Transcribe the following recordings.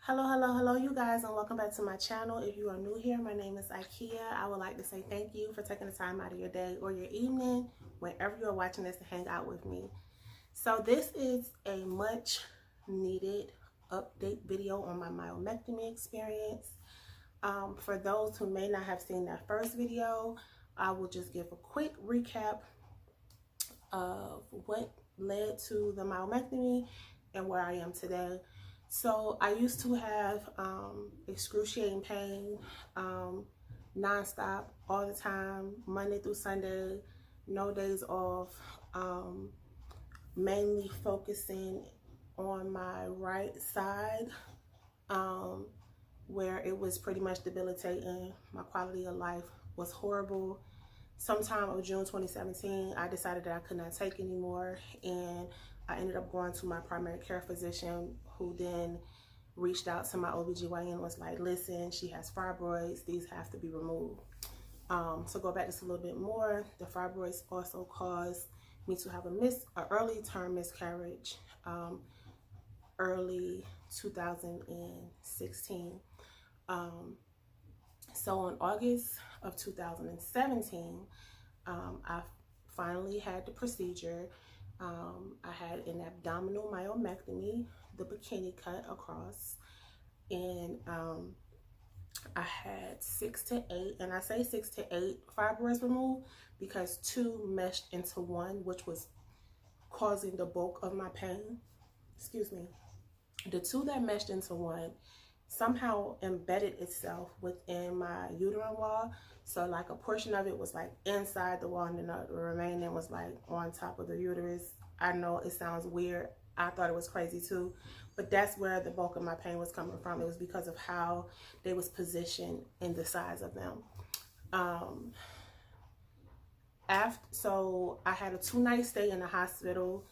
Hello, you guys, and welcome back to my channel. If you are new here, my name is Ikea. I would like to say thank you for taking the time out of your day or your evening, whenever you're watching this, to hang out with me. So this is a much needed update video on my myomectomy experience. For those who may not have seen that first video, I will just give a quick recap of what led to the myomectomy and where I am today. So I used to have excruciating pain, nonstop, all the time, Monday through Sunday, no days off, mainly focusing on my right side, where it was pretty much debilitating. My quality of life was horrible. Sometime of June 2017, I decided that I could not take anymore, and I ended up going to my primary care physician, who then reached out to my OBGYN and was like, listen, she has fibroids, these have to be removed. So go back just a little bit more. The fibroids also caused me to have an early term miscarriage, early 2016. So in August of 2017, I finally had the procedure. I had an abdominal myomectomy, the bikini cut across, and I had 6 to 8, and I say 6 to 8 fibroids removed because 2 meshed into 1, which was causing the bulk of my pain. Excuse me. The 2 that meshed into 1 somehow embedded itself within my uterine wall. So like a portion of it was like inside the wall, and then the remaining was like on top of the uterus. I know it sounds weird. I thought it was crazy too, but that's where the bulk of my pain was coming from. It was because of how they was positioned in the size of them. So I had a 2-night stay in the hospital.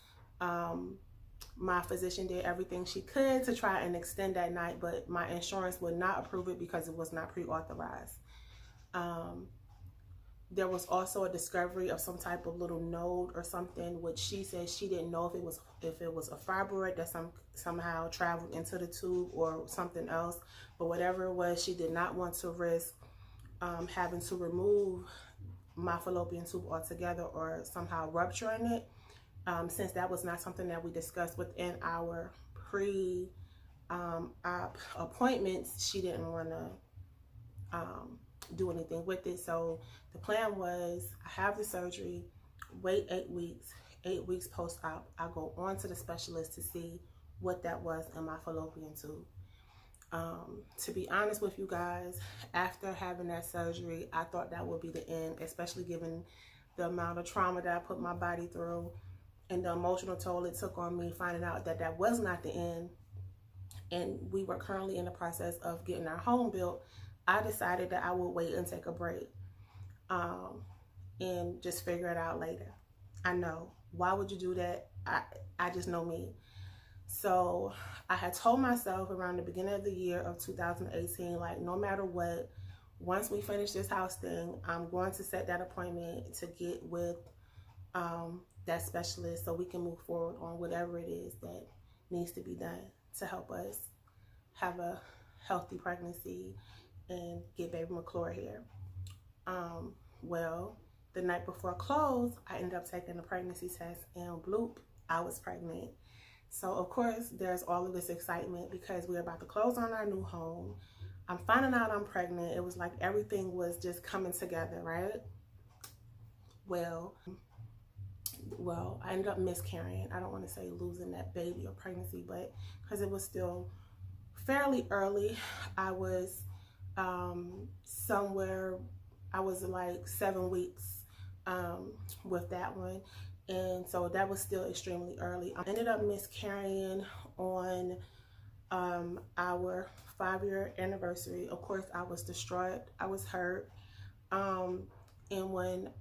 My physician did everything she could to try and extend that night, but my insurance would not approve it because it was not pre-authorized. There was also a discovery of some type of little node or something, which she said she didn't know if it was a fibroid that somehow traveled into the tube or something else. But whatever it was, she did not want to risk having to remove my fallopian tube altogether or somehow rupturing it. Since that was not something that we discussed within our pre-op appointments, she didn't want to do anything with it. So the plan was, I have the surgery, wait 8 weeks. 8 weeks post-op, I go on to the specialist to see what that was in my fallopian tube. To be honest with you guys, after having that surgery, I thought that would be the end, especially given the amount of trauma that I put my body through and the emotional toll it took on me, finding out that that was not the end. And we were currently in the process of getting our home built. I decided that I would wait and take a break, and just figure it out later. I know, why would you do that? I just know me. So I had told myself around the beginning of the year of 2018, like, no matter what, once we finish this house thing, I'm going to set that appointment to get with that specialist so we can move forward on whatever it is that needs to be done to help us have a healthy pregnancy and get baby McClure here. Well, the night before close, I ended up taking a pregnancy test, and bloop, I was pregnant. So of course there's all of this excitement because we're about to close on our new home. I'm finding out I'm pregnant. It was like everything was just coming together, right? Well, I ended up miscarrying. I don't want to say losing that baby or pregnancy, but because it was still fairly early. I was I was like 7 weeks with that one, and so that was still extremely early. I ended up miscarrying on our 5-year anniversary. Of course, I was distraught. I was hurt, and when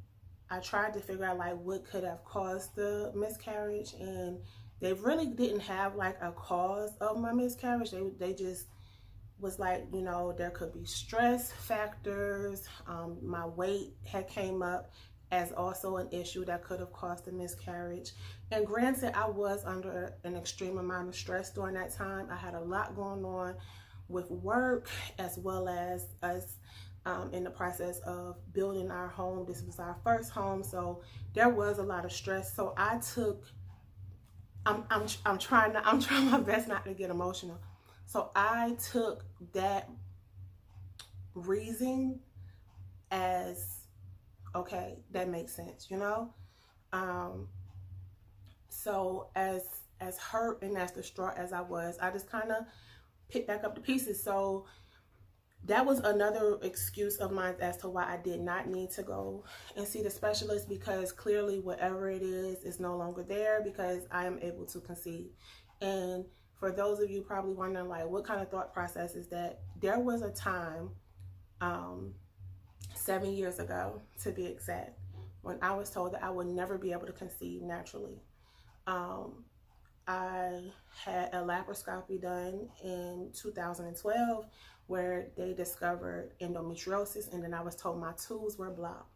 I tried to figure out like what could have caused the miscarriage, and they really didn't have like a cause of my miscarriage. They just was like, you know, there could be stress factors. My weight had came up. as also an issue that could have caused a miscarriage. And granted, I was under an extreme amount of stress during that time. I had a lot going on with work, as well as us in the process of building our home. This was our first home, so there was a lot of stress. So I took, I'm trying my best not to get emotional. So I took that reason as, okay, that makes sense, you know? So as hurt and as distraught as I was, I just kind of picked back up the pieces. So that was another excuse of mine as to why I did not need to go and see the specialist, because clearly whatever it is no longer there, because I am able to conceive. And for those of you probably wondering, like, what kind of thought process is that? There was a time, 7 years ago to be exact, when I was told that I would never be able to conceive naturally. I had a laparoscopy done in 2012 where they discovered endometriosis, and then I was told my tubes were blocked.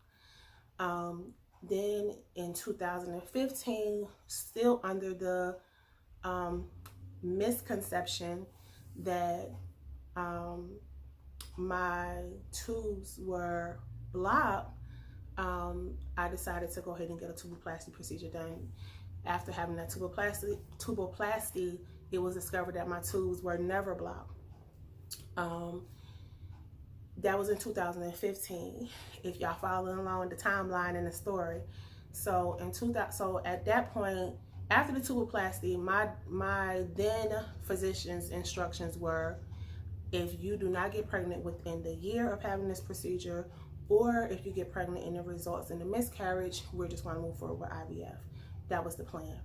Then in 2015, still under the misconception that my tubes were blocked, I decided to go ahead and get a tuboplasty procedure done. After having that tuboplasty, it was discovered that my tubes were never blocked. That was in 2015, if y'all following along the timeline and the story. So at that point, after the tuboplasty, my then physician's instructions were, if you do not get pregnant within the year of having this procedure, or if you get pregnant and it results in a miscarriage, we're just going to move forward with IVF. That was the plan.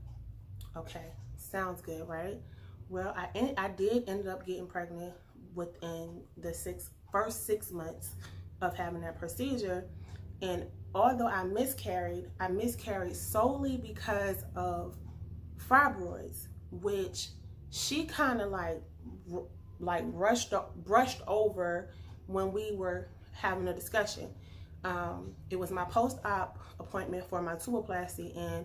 Okay, sounds good, right? Well, I did end up getting pregnant within the first 6 months of having that procedure. And although I miscarried solely because of fibroids, which she kind of like brushed over when we were having a discussion. It was my post-op appointment for my tuboplasty, and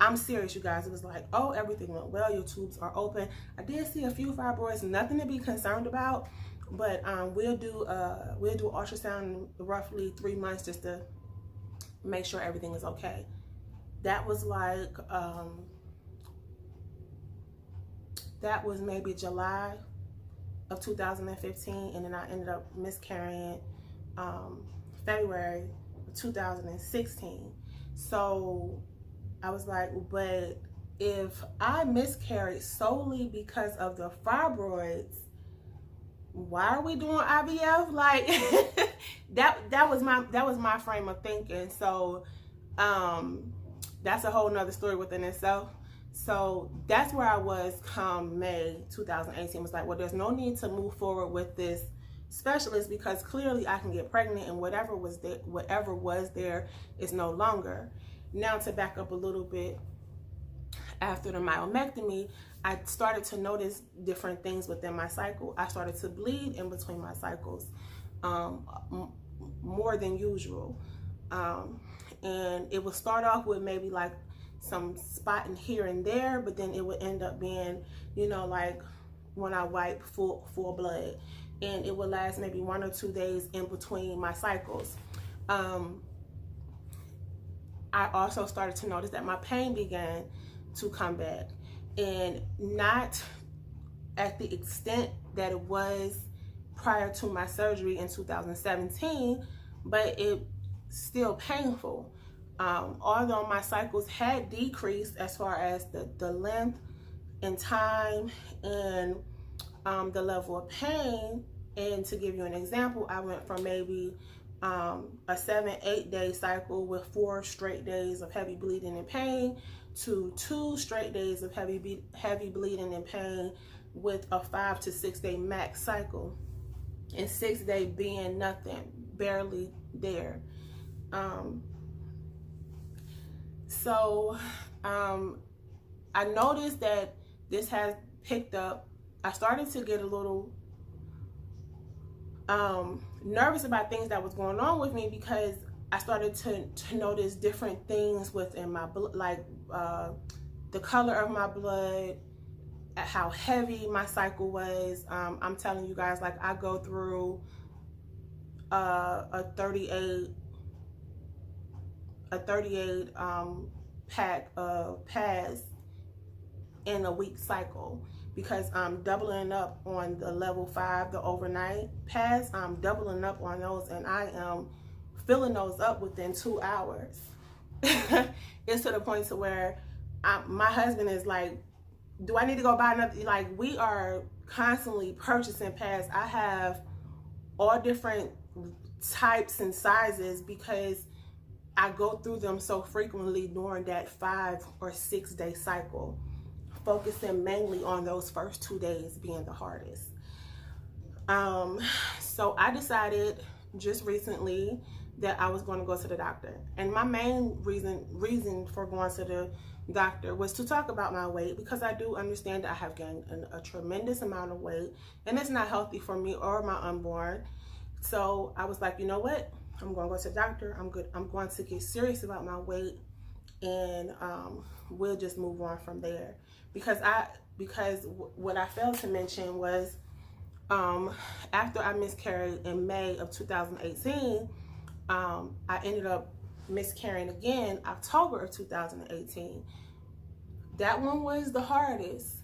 I'm serious, you guys. It was like, oh, everything went well. Your tubes are open. I did see a few fibroids, nothing to be concerned about, but we'll do ultrasound in roughly 3 months just to make sure everything is okay. That was like, that was maybe July of 2015, and then I ended up miscarrying February of 2016. So I was like, but if I miscarried solely because of the fibroids, why are we doing IVF? Like that was my frame of thinking. So that's a whole nother story within itself. So that's where I was come May 2018. It was like, well, there's no need to move forward with this specialist, because clearly I can get pregnant, and whatever was there is no longer. Now, to back up a little bit, after the myomectomy, I started to notice different things within my cycle. I started to bleed in between my cycles more than usual. And it would start off with maybe like some spotting here and there, but then it would end up being, you know, like when I wipe full blood. And it would last maybe 1 or 2 days in between my cycles. I also started to notice that my pain began to come back, and not at the extent that it was prior to my surgery in 2017, but it's still painful. Although my cycles had decreased as far as the length and time and the level of pain. And to give you an example, I went from maybe a 7-8 day cycle with 4 straight days of heavy bleeding and pain to 2 straight days of heavy bleeding and pain with a 5 to 6 day max cycle, and 6 day being nothing, barely there. So I noticed that this has picked up. I started to get a little nervous about things that was going on with me, because I started to notice different things within my blood, like the color of my blood, how heavy my cycle was. I'm telling you guys, like, I go through a 38 pack of pads in a week cycle, because I'm doubling up on the level 5, the overnight pads. I'm doubling up on those, and I am filling those up within 2 hours. It's to the point to where my husband is like, do I need to go buy another? Like, we are constantly purchasing pads. I have all different types and sizes because I go through them so frequently during that 5 or 6 day cycle, focusing mainly on those first 2 days being the hardest. So I decided just recently that I was going to go to the doctor, and my main reason for going to the doctor was to talk about my weight, because I do understand that I have gained a tremendous amount of weight, and it's not healthy for me or my unborn. So I was like, you know what? I'm going to go to the doctor. I'm going to get serious about my weight, and we'll just move on from there. Because what I failed to mention was, after I miscarried in May of 2018, I ended up miscarrying again October of 2018. That one was the hardest.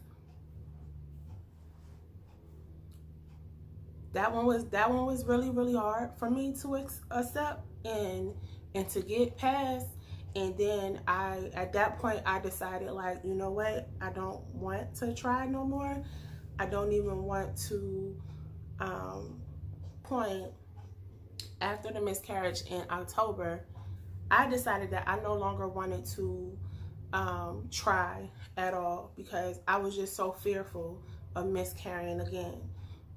That one was really, really hard for me to accept and to get past. And then at that point I decided, like, you know what, I don't want to try no more. I don't even want to point. After the miscarriage in October, I decided that I no longer wanted to try at all, because I was just so fearful of miscarrying again.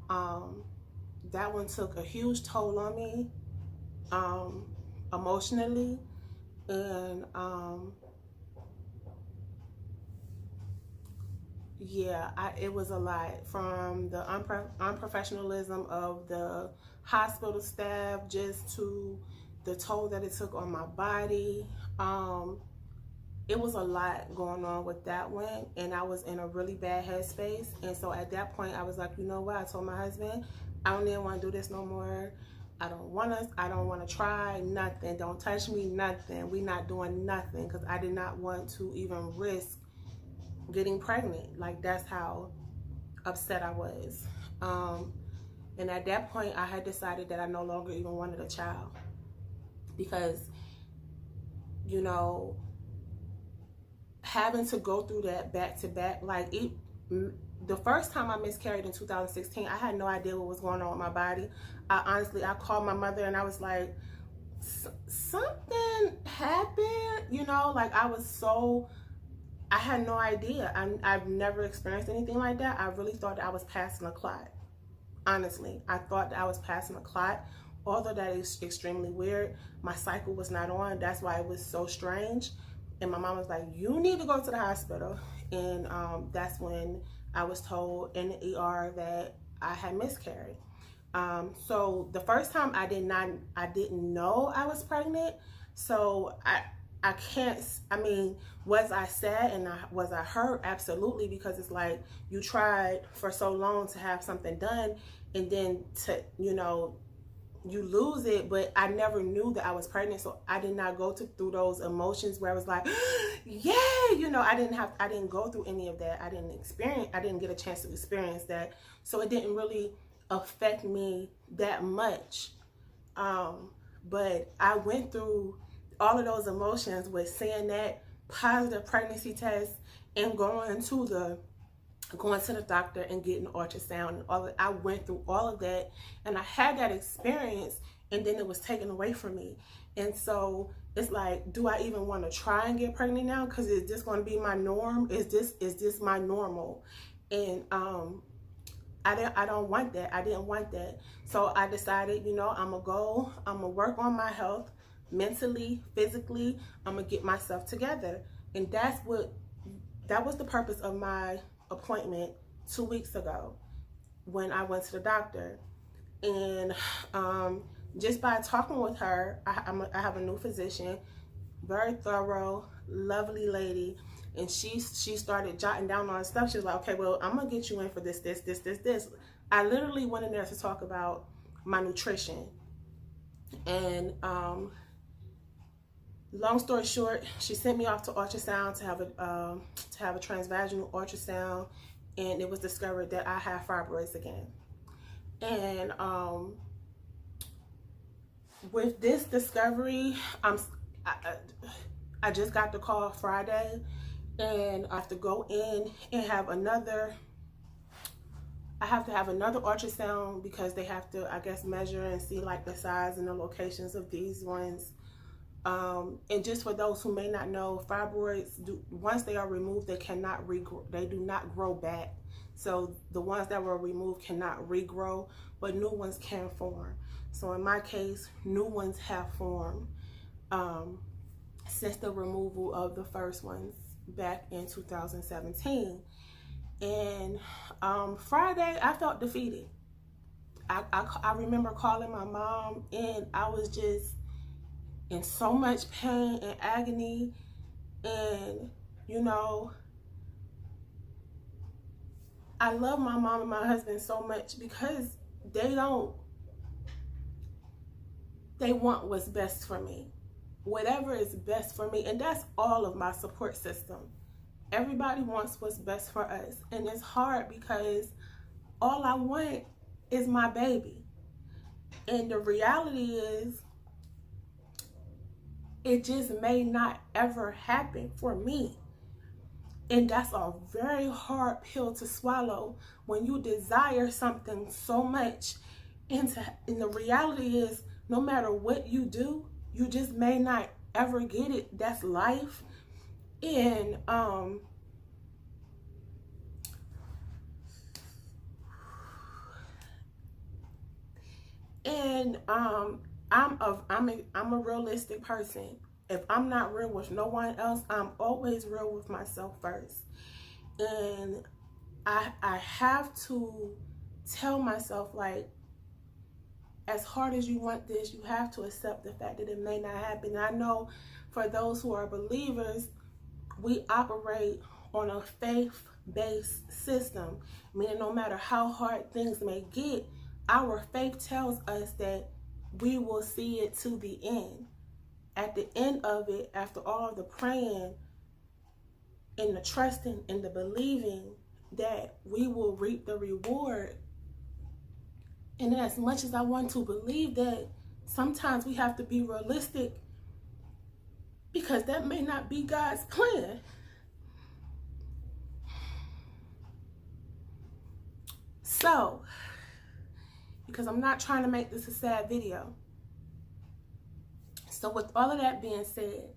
That one took a huge toll on me, emotionally, and yeah, it was a lot, from the unprofessionalism of the hospital staff just to the toll that it took on my body. It was a lot going on with that one, and I was in a really bad headspace. And so at that point I was like, you know what, I told my husband, I don't even want to do this no more. I don't want to try nothing. Don't touch me, nothing. We not doing nothing, because I did not want to even risk getting pregnant. Like, that's how upset I was. And at that point I had decided that I no longer even wanted a child, because, you know, having to go through that back to back, like, the first time I miscarried in 2016, I had no idea what was going on with my body. I called my mother and I was like, something happened, you know, like, I had no idea. I've never experienced anything like that. I really thought that I was passing a clot. Honestly, I thought that I was passing a clot. Although that is extremely weird, my cycle was not on. That's why it was so strange. And my mom was like, you need to go to the hospital. And that's when I was told in the ER that I had miscarried. So the first time I didn't know I was pregnant. So I can't, I mean, was I sad and was I hurt? Absolutely, because it's like, you tried for so long to have something done, and then to, you know, you lose it. But I never knew that I was pregnant, so I did not go through those emotions where I was like, yeah, you know, I didn't go through any of that. I didn't get a chance to experience that, so it didn't really affect me that much. But I went through all of those emotions with seeing that positive pregnancy test and going to the doctor and getting ultrasound and all that. I went through all of that, and I had that experience, and then it was taken away from me. And so it's like, do I even want to try and get pregnant now? Because is this going to be my norm? Is this my normal? And I don't want that. I didn't want that. So I decided, you know, I'm gonna work on my health, mentally, physically. I'm gonna get myself together. And that was the purpose of my appointment 2 weeks ago when I went to the doctor. And just by talking with her, I have a new physician, very thorough, lovely lady, and she started jotting down all the stuff. She was like, okay, well, I'm gonna get you in for this. I literally went in there to talk about my nutrition. And long story short, she sent me off to ultrasound to have a transvaginal ultrasound, and it was discovered that I have fibroids again. And with this discovery, I just got the call Friday, and I have to go in and have another. I have to have another ultrasound because they have to, I guess, measure and see like the size and the locations of these ones. And just for those who may not know, fibroids, once they are removed, they cannot regrow. They do not grow back. So the ones that were removed cannot regrow, but new ones can form. So in my case, new ones have formed since the removal of the first ones back in 2017. And Friday, I felt defeated. I remember calling my mom, and I was just in so much pain and agony. And, you know, I love my mom and my husband so much because they want what's best for me. Whatever is best for me. And that's all of my support system. Everybody wants what's best for us. And it's hard because all I want is my baby. And the reality is, it just may not ever happen for me. And that's a very hard pill to swallow when you desire something so much. And the reality is, no matter what you do, you just may not ever get it. That's life. And I'm a realistic person. If I'm not real with no one else, I'm always real with myself first. And I have to tell myself, like, as hard as you want this, you have to accept the fact that it may not happen. And I know for those who are believers, we operate on a faith-based system, meaning no matter how hard things may get, our faith tells us that we will see it to the end. At the end of it, after all of the praying and the trusting and the believing, that we will reap the reward. And as much as I want to believe that, sometimes we have to be realistic, because that may not be God's plan. So, because I'm not trying to make this a sad video. So with all of that being said,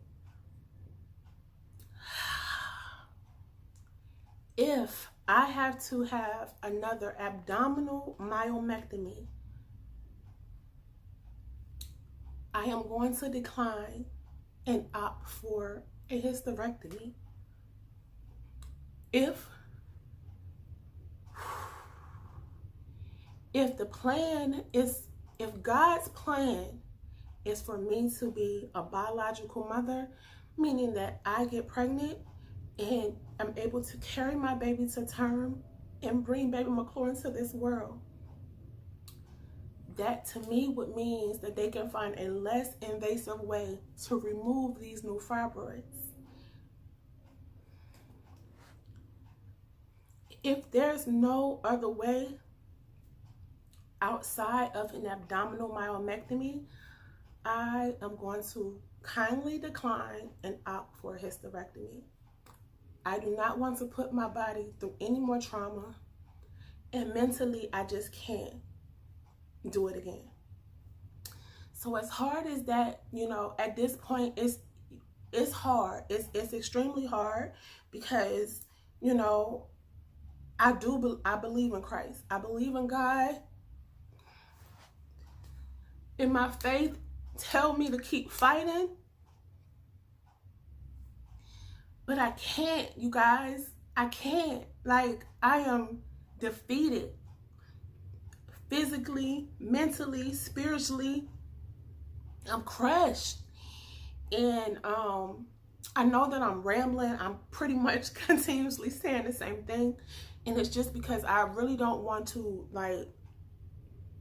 if I have to have another abdominal myomectomy, I am going to decline and opt for a hysterectomy. If the plan is, if God's plan is for me to be a biological mother, meaning that I get pregnant and I'm able to carry my baby to term and bring baby McClure into this world, that to me would mean that they can find a less invasive way to remove these new fibroids. If there's no other way outside of an abdominal myomectomy, I am going to kindly decline and opt for a hysterectomy. I do not want to put my body through any more trauma, and mentally I just can't do it again. So as hard as that, you know, at this point it's hard. It's extremely hard because, you know, I believe in Christ. I believe in God. And my faith tell me to keep fighting. But I can't, you guys. I can't. Like, I am defeated. Physically, mentally, spiritually. I'm crushed. And I know that I'm rambling. I'm pretty much continuously saying the same thing. And it's just because I really don't want to like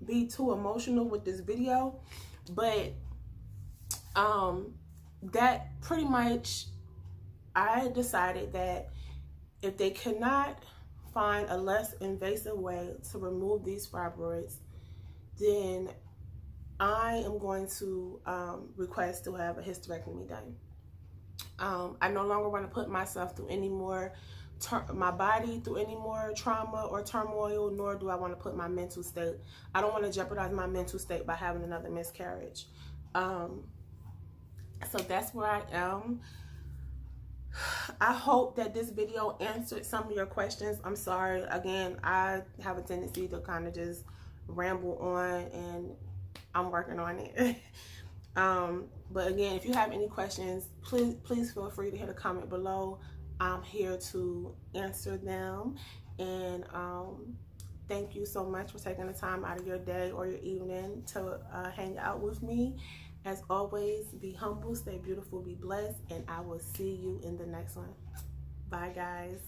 be too emotional with this video. But that pretty much, I decided that if they cannot find a less invasive way to remove these fibroids, then I am going to request to have a hysterectomy done. I no longer want to put myself through any more, my body through any more trauma or turmoil, nor do I want to put my mental state. I don't want to jeopardize my mental state by having another miscarriage. So that's where I am. I hope that this video answered some of your questions. I'm sorry. Again, I have a tendency to kind of just ramble on, and I'm working on it. But again, if you have any questions, please feel free to hit a comment below. I'm here to answer them. And thank you so much for taking the time out of your day or your evening to hang out with me. As always, be humble, stay beautiful, be blessed, and I will see you in the next one. Bye, guys.